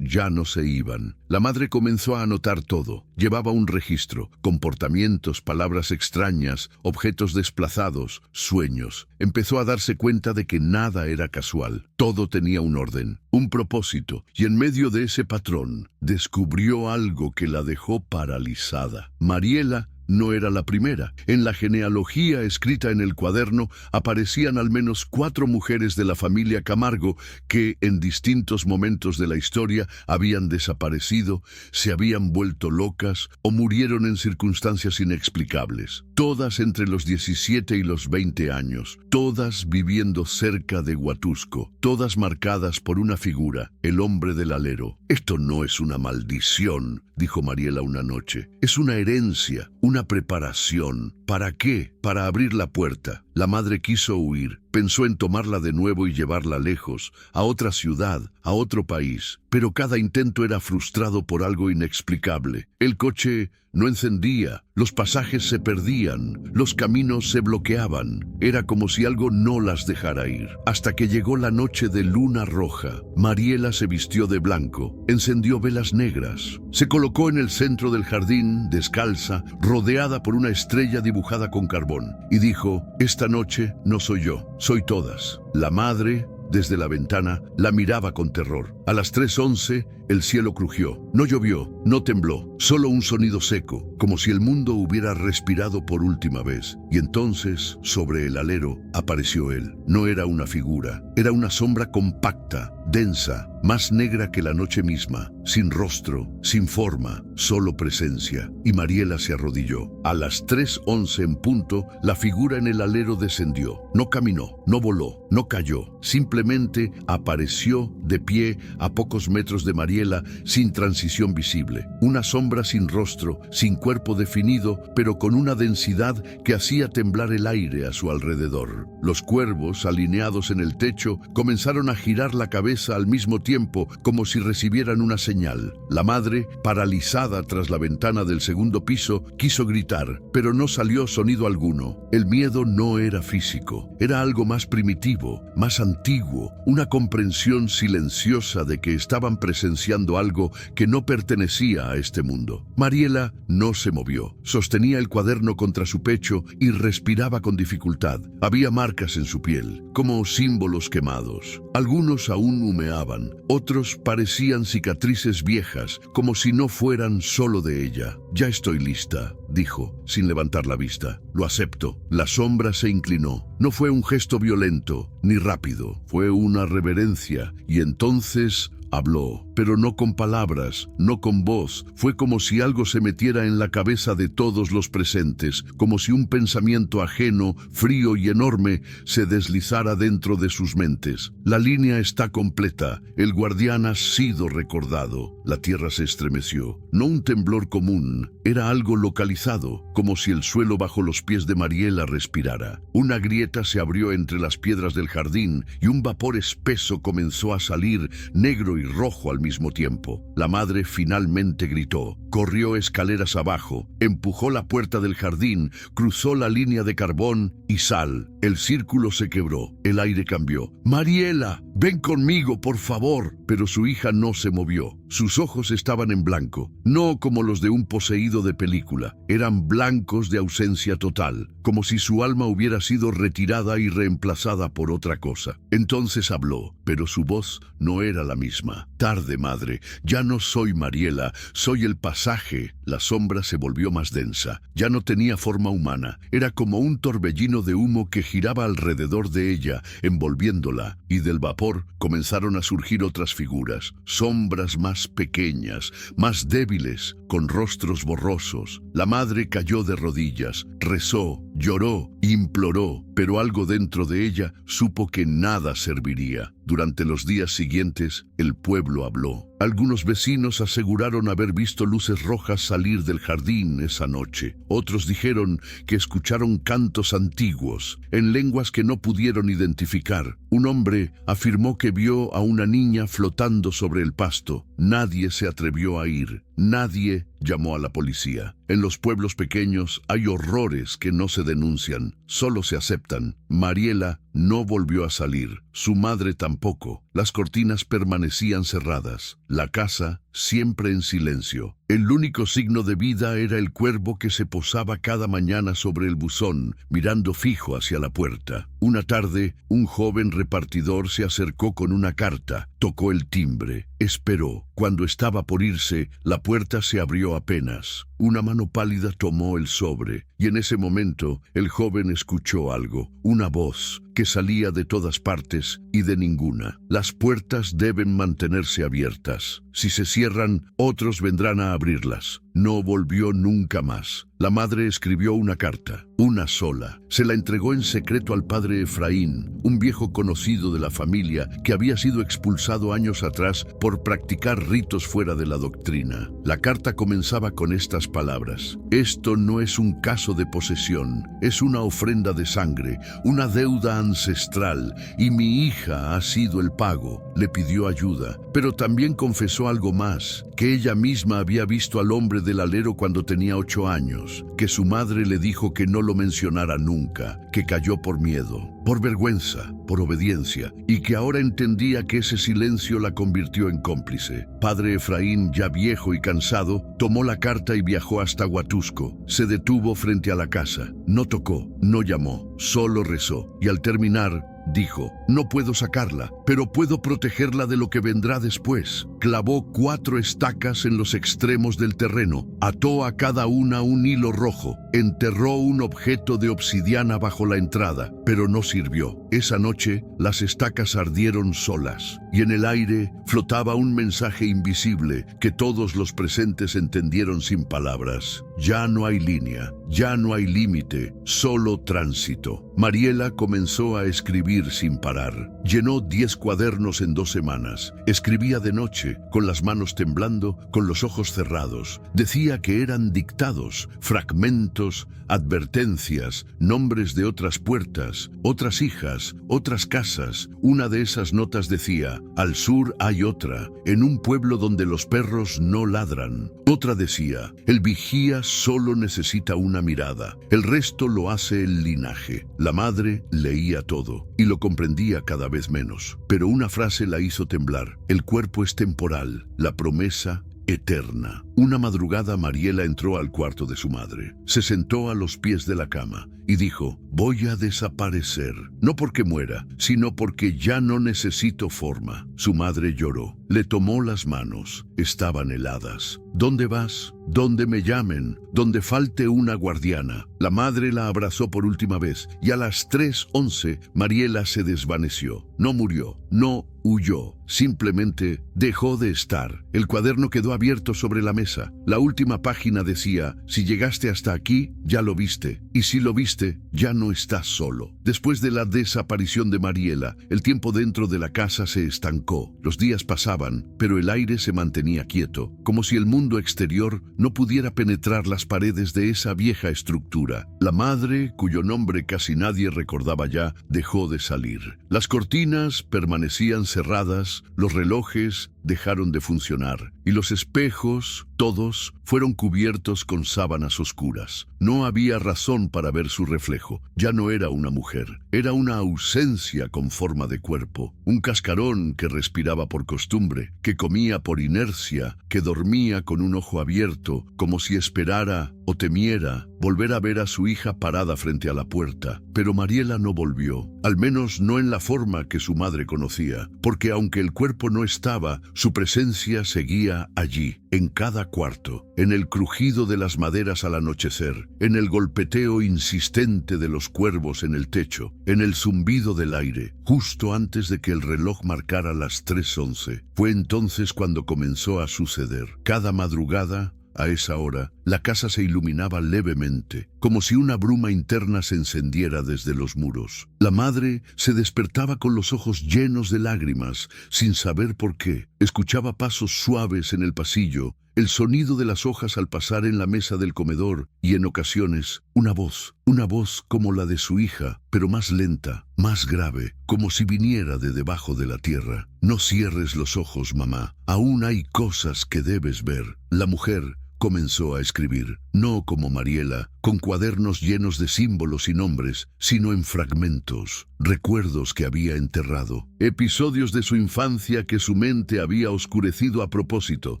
ya no se iban. La madre comenzó a anotar todo. Llevaba un registro: comportamientos, palabras extrañas, objetos desplazados, sueños. Empezó a darse cuenta de que nada era casual. Todo tenía un orden, un propósito, y en medio de ese patrón, descubrió algo que la dejó paralizada. Mariela no era la primera. En la genealogía escrita en el cuaderno aparecían al menos 4 mujeres de la familia Camargo que, en distintos momentos de la historia, habían desaparecido, se habían vuelto locas o murieron en circunstancias inexplicables. Todas entre los 17 y los 20 años, todas viviendo cerca de Huatusco, todas marcadas por una figura: el hombre del alero. «Esto no es una maldición», dijo Mariela una noche. «Es una herencia, una preparación». ¿Para qué? Para abrir la puerta. La madre quiso huir. Pensó en tomarla de nuevo y llevarla lejos, a otra ciudad, a otro país. Pero cada intento era frustrado por algo inexplicable. El coche no encendía, los pasajes se perdían, los caminos se bloqueaban. Era como si algo no las dejara ir. Hasta que llegó la noche de luna roja. Mariela se vistió de blanco, encendió velas negras, se colocó en el centro del jardín, descalza, rodeada por una estrella dibujada con carbón, y dijo: «Esta noche no soy yo, soy todas». La madre, desde la ventana, la miraba con terror. A las 3:11, el cielo crujió. No llovió, no tembló, solo un sonido seco, como si el mundo hubiera respirado por última vez. Y entonces, sobre el alero, apareció él. No era una figura, era una sombra compacta, densa, más negra que la noche misma, sin rostro, sin forma, solo presencia. Y Mariela se arrodilló. A las 3:11 en punto, la figura en el alero descendió. No caminó, no voló, no cayó. Simplemente apareció de pie a pocos metros de Mariela, sin transición visible. Una sombra sin rostro, sin cuerpo definido, pero con una densidad que hacía temblar el aire a su alrededor. Los cuervos, alineados en el techo, comenzaron a girar la cabeza al mismo tiempo, como si recibieran una señal. La madre, paralizada tras la ventana del segundo piso, quiso gritar, pero no salió sonido alguno. El miedo no era físico, era algo más primitivo, más antiguo, una comprensión silenciosa de que estaban presenciando algo que no pertenecía a este mundo. Mariela no se movió, sostenía el cuaderno contra su pecho y respiraba con dificultad. Había marcas en su piel, como símbolos quemados. Algunos aún humeaban, otros parecían cicatrices viejas, como si no fueran solo de ella. «Ya estoy lista», dijo, sin levantar la vista. «Lo acepto». La sombra se inclinó. No fue un gesto violento, ni rápido. Fue una reverencia, y entonces habló, pero no con palabras, no con voz. Fue como si algo se metiera en la cabeza de todos los presentes, como si un pensamiento ajeno, frío y enorme, se deslizara dentro de sus mentes. «La línea está completa. El guardián ha sido recordado». La tierra se estremeció. No un temblor común, era algo localizado, como si el suelo bajo los pies de Mariela respirara. Una grieta se abrió entre las piedras del jardín y un vapor espeso comenzó a salir, negro y rojo al mismo tiempo. La madre finalmente gritó, corrió escaleras abajo, empujó la puerta del jardín, cruzó la línea de carbón y sal. El círculo se quebró, el aire cambió. «Mariela, ven conmigo, por favor». Pero su hija no se movió. Sus ojos estaban en blanco, no como los de un poseído de película. Eran blancos de ausencia total, como si su alma hubiera sido retirada y reemplazada por otra cosa. Entonces habló, pero su voz no era la misma. «Tarde, madre. Ya no soy Mariela, soy el pasaje». La sombra se volvió más densa. Ya no tenía forma humana. Era como un torbellino de humo que giraba alrededor de ella, envolviéndola, y del vapor comenzaron a surgir otras figuras, sombras más pequeñas, más débiles, con rostros borrosos. La madre cayó de rodillas, rezó, lloró, imploró, pero algo dentro de ella supo que nada serviría. Durante los días siguientes, el pueblo habló. Algunos vecinos aseguraron haber visto luces rojas salir del jardín esa noche. Otros dijeron que escucharon cantos antiguos, en lenguas que no pudieron identificar. Un hombre afirmó que vio a una niña flotando sobre el pasto. Nadie se atrevió a ir. Nadie llamó a la policía. En los pueblos pequeños hay horrores que no se denuncian, solo se aceptan. Mariela no volvió a salir, su madre tampoco. Las cortinas permanecían cerradas, la casa siempre en silencio. El único signo de vida era el cuervo que se posaba cada mañana sobre el buzón, mirando fijo hacia la puerta. Una tarde, un joven repartidor se acercó con una carta, tocó el timbre, esperó. Cuando estaba por irse, la puerta se abrió apenas. Una mano pálida tomó el sobre, y en ese momento el joven escuchó algo, una voz que salía de todas partes y de ninguna. Las puertas deben mantenerse abiertas. Si se cierran, otros vendrán a abrirlas. No volvió nunca más. La madre escribió una carta, una sola. Se la entregó en secreto al padre Efraín, un viejo conocido de la familia que había sido expulsado años atrás por practicar ritos fuera de la doctrina. La carta comenzaba con estas palabras: «Esto no es un caso de posesión, es una ofrenda de sangre, una deuda ancestral, y mi hija ha sido el pago». Le pidió ayuda, pero también confesó algo más, que ella misma había visto al hombre del alero cuando tenía 8 años, que su madre le dijo que no lo mencionara nunca, que cayó por miedo, por vergüenza, por obediencia, y que ahora entendía que ese silencio la convirtió en cómplice. Padre Efraín, ya viejo y cansado, tomó la carta y viajó hasta Huatusco. Se detuvo frente a la casa. No tocó, no llamó, solo rezó, y al terminar dijo. No puedo sacarla, pero puedo protegerla de lo que vendrá después. Clavó 4 estacas en los extremos del terreno, ató a cada una un hilo rojo, enterró un objeto de obsidiana bajo la entrada, pero no sirvió. Esa noche, las estacas ardieron solas, y en el aire flotaba un mensaje invisible que todos los presentes entendieron sin palabras. Ya no hay línea, ya no hay límite, solo tránsito. Mariela comenzó a escribir sin parar. Llenó 10 cuadernos en 2 semanas. Escribía de noche, con las manos temblando, con los ojos cerrados. Decía que eran dictados, fragmentos, advertencias, nombres de otras puertas, otras hijas, otras casas. Una de esas notas decía: al sur hay otra, en un pueblo donde los perros no ladran. Otra decía: el vigía solo necesita una mirada, el resto lo hace el linaje. La madre leía todo y lo comprendía cada vez menos, pero una frase la hizo temblar: el cuerpo es temporal, la promesa eterna. Una madrugada Mariela entró al cuarto de su madre, se sentó a los pies de la cama y dijo: voy a desaparecer, no porque muera, sino porque ya no necesito forma. Su madre lloró, le tomó las manos, estaban heladas. ¿Dónde vas? Donde me llamen, donde falte una guardiana. La madre la abrazó por última vez y a las 3:11 Mariela se desvaneció. No murió, no huyó, simplemente dejó de estar. El cuaderno quedó abierto sobre la mesa. La última página decía: si llegaste hasta aquí, ya lo viste, y si lo viste, ya no estás solo. Después de la desaparición de Mariela, el tiempo dentro de la casa se estancó. Los días pasaban, pero el aire se mantenía quieto, como si el mundo exterior no pudiera penetrar las paredes de esa vieja estructura. La madre, cuyo nombre casi nadie recordaba ya, dejó de salir. Las cortinas permanecían cerradas, los relojes dejaron de funcionar y los espejos, todos, fueron cubiertos con sábanas oscuras. No había razón para ver su reflejo. Ya no era una mujer, era una ausencia con forma de cuerpo, un cascarón que respiraba por costumbre, que comía por inercia, que dormía con un ojo abierto, como si esperara o temiera volver a ver a su hija parada frente a la puerta. Pero Mariela no volvió, al menos no en la forma que su madre conocía, porque aunque el cuerpo no estaba, su presencia seguía allí, en cada cuarto, en el crujido de las maderas al anochecer, en el golpeteo insistente de los cuervos en el techo, en el zumbido del aire, justo antes de que el reloj marcara las 3:11. Fue entonces cuando comenzó a suceder. Cada madrugada, a esa hora, la casa se iluminaba levemente, como si una bruma interna se encendiera desde los muros. La madre se despertaba con los ojos llenos de lágrimas, sin saber por qué. Escuchaba pasos suaves en el pasillo, el sonido de las hojas al pasar en la mesa del comedor y, en ocasiones, una voz como la de su hija, pero más lenta, más grave, como si viniera de debajo de la tierra. No cierres los ojos, mamá, aún hay cosas que debes ver. La mujer comenzó a escribir, no como Mariela, con cuadernos llenos de símbolos y nombres, sino en fragmentos, recuerdos que había enterrado, episodios de su infancia que su mente había oscurecido a propósito.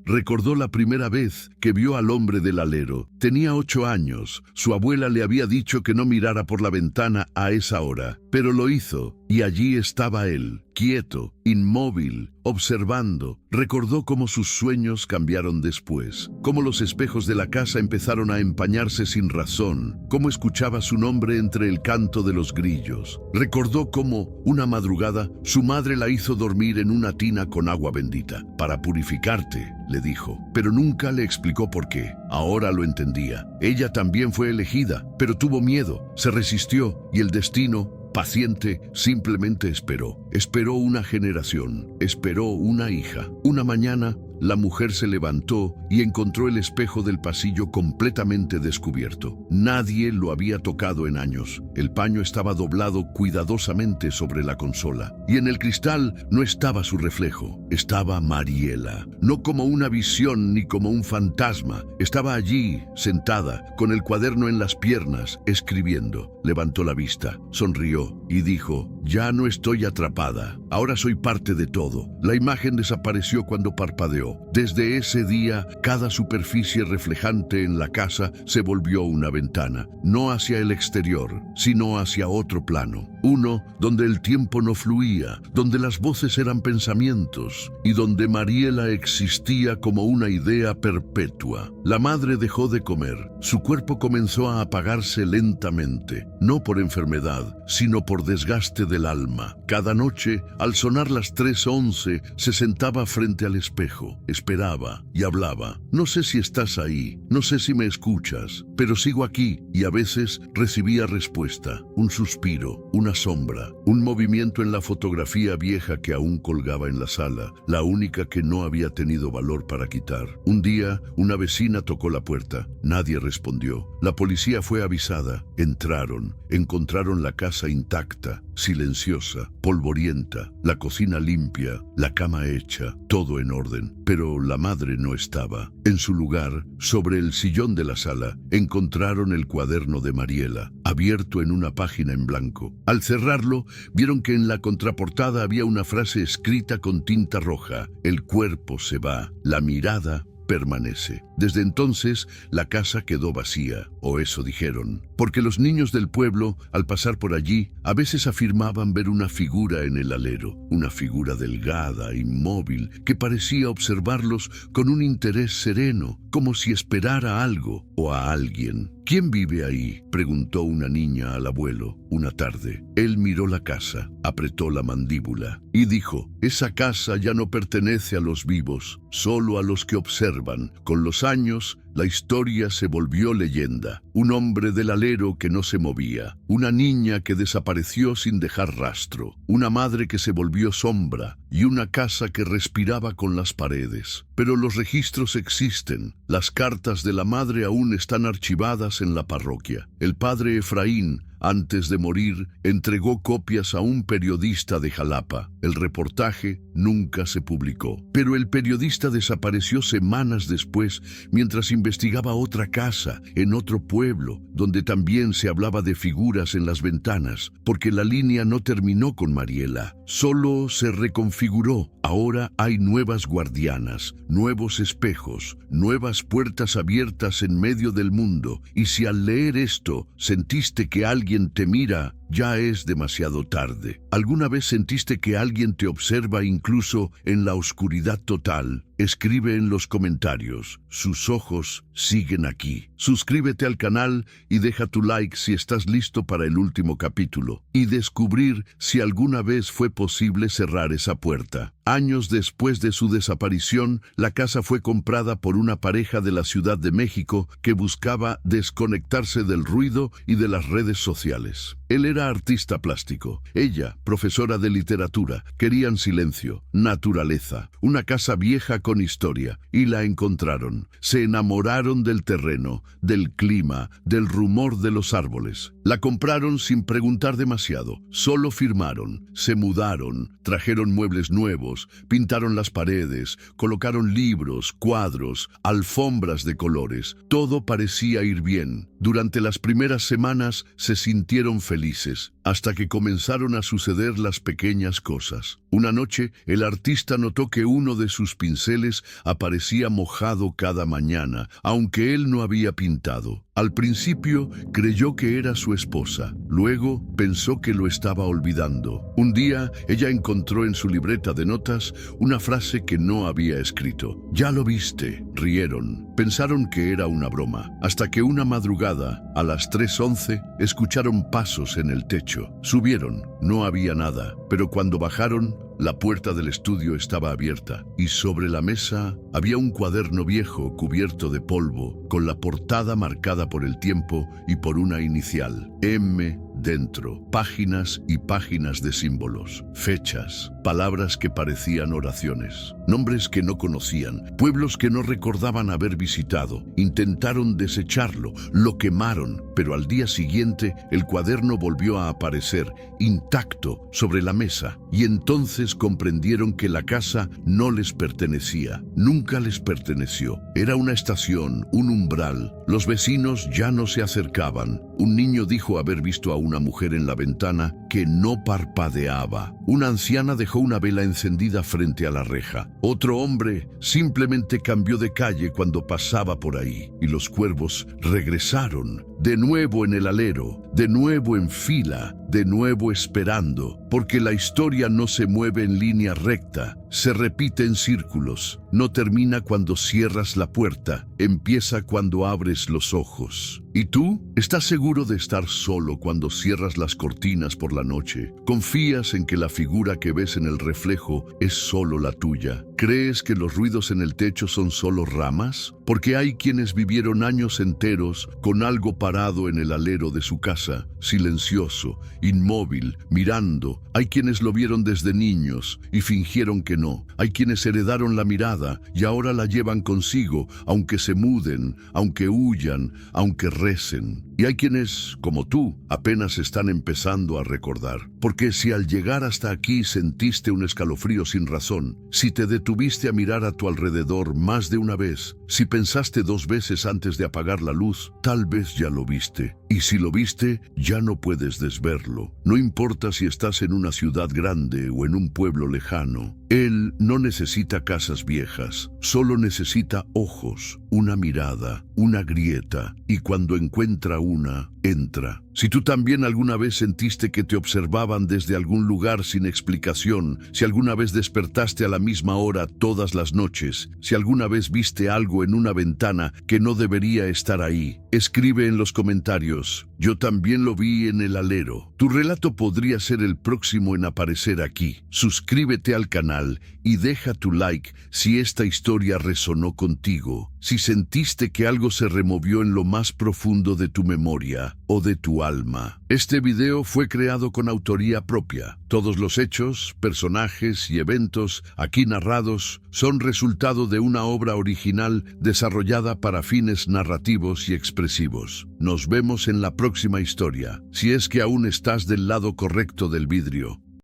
Recordó la primera vez que vio al hombre del alero. Tenía 8 años. Su abuela le había dicho que no mirara por la ventana a esa hora, pero lo hizo, y allí estaba él, quieto, inmóvil, observando. Recordó cómo sus sueños cambiaron después, cómo los espejos de la casa empezaron a empañarse sin razón, cómo escuchaba su nombre entre el canto de los grillos. Recordó cómo, una madrugada, su madre la hizo dormir en una tina con agua bendita. Para purificarte, le dijo, pero nunca le explicó por qué. Ahora lo entendía. Ella también fue elegida, pero tuvo miedo, se resistió, y el destino, paciente, simplemente esperó. Esperó una generación, esperó una hija. Una mañana, la mujer se levantó y encontró el espejo del pasillo completamente descubierto. Nadie lo había tocado en años. El paño estaba doblado cuidadosamente sobre la consola, y en el cristal no estaba su reflejo. Estaba Mariela, no como una visión ni como un fantasma. Estaba allí, sentada, con el cuaderno en las piernas, escribiendo. Levantó la vista, sonrió y dijo: ya no estoy atrapada, ahora soy parte de todo. La imagen desapareció cuando parpadeó. parpadeó. Desde ese día, cada superficie reflejante en la casa se volvió una ventana, no hacia el exterior, sino hacia otro plano. Uno donde el tiempo no fluía, donde las voces eran pensamientos y donde Mariela existía como una idea perpetua. La madre dejó de comer. Su cuerpo comenzó a apagarse lentamente, no por enfermedad, sino por desgaste del alma. Cada noche, al sonar las 3:11, se sentaba frente al espejo, esperaba y hablaba. No sé si estás ahí, no sé si me escuchas, pero sigo aquí. Y a veces recibía respuesta, un suspiro, una sombra, un movimiento en la fotografía vieja que aún colgaba en la sala, la única que no había tenido valor para quitar. Un día, una vecina tocó la puerta. Nadie respondió. La policía fue avisada. Entraron. Encontraron la casa intacta, silenciosa, polvorienta, la cocina limpia, la cama hecha, todo en orden. Pero la madre no estaba. En su lugar, sobre el sillón de la sala, encontraron el cuaderno de Mariela, abierto en una página en blanco. Al cerrarlo, vieron que en la contraportada había una frase escrita con tinta roja: el cuerpo se va, la mirada permanece. Desde entonces, la casa quedó vacía, o eso dijeron, porque los niños del pueblo, al pasar por allí, a veces afirmaban ver una figura en el alero, una figura delgada, inmóvil, que parecía observarlos con un interés sereno, como si esperara algo o a alguien. ¿Quién vive ahí?, preguntó una niña al abuelo una tarde. Él miró la casa, apretó la mandíbula y dijo: esa casa ya no pertenece a los vivos, solo a los que observan. Con los años, la historia se volvió leyenda. Un hombre del alero que no se movía, una niña que desapareció sin dejar rastro, una madre que se volvió sombra y una casa que respiraba con las paredes. Pero los registros existen. Las cartas de la madre aún están archivadas en la parroquia. El padre Efraín, antes de morir, entregó copias a un periodista de Jalapa. El reportaje nunca se publicó, pero el periodista desapareció semanas después mientras investigaba otra casa en otro pueblo, donde también se hablaba de figuras en las ventanas, porque la línea no terminó con Mariela, solo se reconfiguró. Ahora hay nuevas guardianas, nuevos espejos, nuevas puertas abiertas en medio del mundo, y si al leer esto sentiste que alguien te mira, ya es demasiado tarde. ¿Alguna vez sentiste que alguien te observa incluso en la oscuridad total? Escribe en los comentarios. Sus ojos siguen aquí. Suscríbete al canal y deja tu like si estás listo para el último capítulo y descubrir si alguna vez fue posible cerrar esa puerta. Años después de su desaparición, la casa fue comprada por una pareja de la Ciudad de México que buscaba desconectarse del ruido y de las redes sociales. Él era artista plástico, ella, profesora de literatura. Querían silencio, naturaleza, una casa vieja con historia, y la encontraron. Se enamoraron del terreno, del clima, del rumor de los árboles. La compraron sin preguntar demasiado, solo firmaron, se mudaron, trajeron muebles nuevos, pintaron las paredes, colocaron libros, cuadros, alfombras de colores. Todo parecía ir bien. Durante las primeras semanas se sintieron felices, hasta que comenzaron a suceder las pequeñas cosas. Una noche, el artista notó que uno de sus pinceles aparecía mojado cada mañana, aunque él no había pintado. Al principio creyó que era su esposa, luego pensó que lo estaba olvidando. Un día ella encontró en su libreta de notas una frase que no había escrito. «Ya lo viste», rieron. Pensaron que era una broma, hasta que una madrugada, a las 3:11, escucharon pasos en el techo. Subieron, no había nada, pero cuando bajaron, la puerta del estudio estaba abierta y sobre la mesa había un cuaderno viejo cubierto de polvo, con la portada marcada por el tiempo y por una inicial, M. Dentro, páginas y páginas de símbolos, fechas, palabras que parecían oraciones, nombres que no conocían, pueblos que no recordaban haber visitado. Intentaron desecharlo, lo quemaron, pero al día siguiente el cuaderno volvió a aparecer, intacto, sobre la mesa, y entonces entonces comprendieron que la casa no les pertenecía, nunca les perteneció. Era una estación, un umbral. Los vecinos ya no se acercaban. Un niño dijo haber visto a una mujer en la ventana que no parpadeaba. Una anciana dejó una vela encendida frente a la reja. Otro hombre simplemente cambió de calle cuando pasaba por ahí. Y los cuervos regresaron, de nuevo en el alero, de nuevo en fila, de nuevo esperando, porque la historia no se mueve en línea recta, se repite en círculos, no termina cuando cierras la puerta, empieza cuando abres los ojos. ¿Y tú? ¿Estás seguro de estar solo cuando cierras las cortinas por la noche? ¿Confías en que la figura que ves en el reflejo es solo la tuya? ¿Crees que los ruidos en el techo son solo ramas? Porque hay quienes vivieron años enteros con algo parado en el alero de su casa, silencioso, inmóvil, mirando. Hay quienes lo vieron desde niños y fingieron que no. Hay quienes heredaron la mirada y ahora la llevan consigo, aunque se muden, aunque huyan, aunque recen. Y hay quienes, como tú, apenas están empezando a recordar. Porque si al llegar hasta aquí sentiste un escalofrío sin razón, si te detuviste a mirar a tu alrededor más de una vez, si pensaste 2 veces antes de apagar la luz, tal vez ya lo viste. Y si lo viste, ya no puedes desverlo. No importa si estás en una ciudad grande o en un pueblo lejano. Él no necesita casas viejas, solo necesita ojos, una mirada, una grieta, y cuando encuentra una, entra. Si tú también alguna vez sentiste que te observaban desde algún lugar sin explicación, si alguna vez despertaste a la misma hora todas las noches, si alguna vez viste algo en una ventana que no debería estar ahí, escribe en los comentarios: yo también lo vi en el alero. Tu relato podría ser el próximo en aparecer aquí. Suscríbete al canal y deja tu like si esta historia resonó contigo, si sentiste que algo se removió en lo más profundo de tu memoria o de tu alma. Este video fue creado con autoría propia. Todos los hechos, personajes y eventos aquí narrados son resultado de una obra original desarrollada para fines narrativos y expresivos. Nos vemos en la próxima historia, si es que aún estás del lado correcto del vidrio.